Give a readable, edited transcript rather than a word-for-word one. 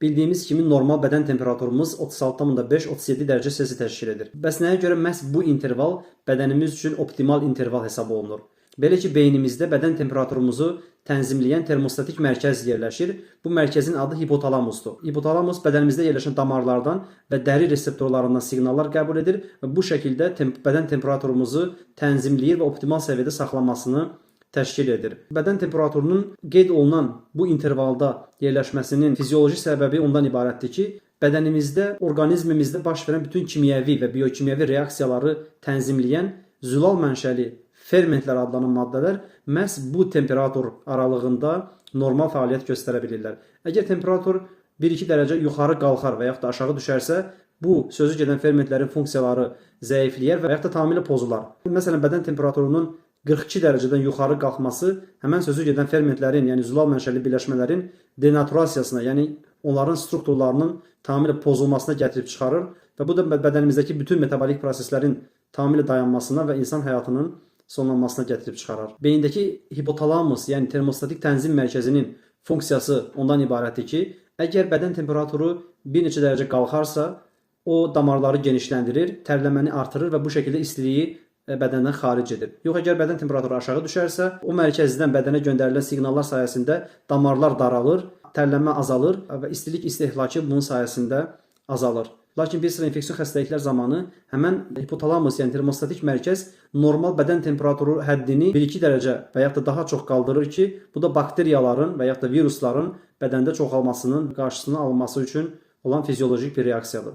Bildiyimiz kimi normal bədən temperaturumuz 36,5-37 dərəcə Selsi təşkil edir. Bəs nəyə görə məhz bu interval bədənimiz üçün optimal interval hesab olunur? Belə ki, beynimizdə bədən temperaturumuzu tənzimləyən termostatik mərkəz yerləşir. Bu mərkəzin adı hipotalamusdur. Hipotalamus bədənimizdə yerləşən damarlardan və dəri reseptorlarından siqnallar qəbul edir və bu şəkildə bədən temperaturumuzu tənzimləyir və optimal səviyyədə saxlanmasını təşkil edir. Bədən temperaturunun qeyd olunan bu intervalda yerləşməsinin fizioloji səbəbi ondan ibarətdir ki, bədənimizdə, orqanizmimizdə baş verən bütün kimyəvi və biokimyəvi reaksiyaları tənzimləyən zülal mənşəli fermentlər adlanan maddələr məhz bu temperatur aralığında normal fəaliyyət göstərə bilirlər. Əgər temperatur 1-2 dərəcə yuxarı qalxar və yaxud da aşağı düşərsə, bu sözü gedən fermentlərin funksiyaları zəifləyər və yaxud da tamamilə pozular. Məsələn, bədən temperaturunun 42 dərəcədən yuxarı qalxması həmən sözü gedən fermentlərin, yəni zülal mənşəli birləşmələrin denaturasiyasına, yəni onların strukturlarının tamamilə pozulmasına gətirib çıxarır və bu da bədənimizdəki bütün metabolik proseslərin tamamilə dayanmasına və insan həyatının sonlanmasına gətirib çıxarar. Beyindəki hipotalamus, yəni termostatik tənzim mərkəzinin funksiyası ondan ibarətdir ki, əgər bədən temperaturu bir neçə dərəcə qalxarsa, o damarları genişləndirir, tərləməni artırır və bu şəkildə istiliyi bədəndən xaric edir. Yox, əgər bədən temperaturu aşağı düşərsə, o mərkəzdən bədənə göndərilən siqnallar sayəsində damarlar daralır, tərlənmə azalır və istilik istehlakı bunun sayəsində azalır. Lakin bir sıra infeksiyon xəstəliklər zamanı həmən hipotalamus, yəni termostatik mərkəz normal bədən temperaturu həddini 1-2 dərəcə və yaxud da daha çox qaldırır ki, bu da bakteriyaların və yaxud da virusların bədəndə çoxalmasının qarşısının alınması üçün olan fiziolojik bir reaksiyadır.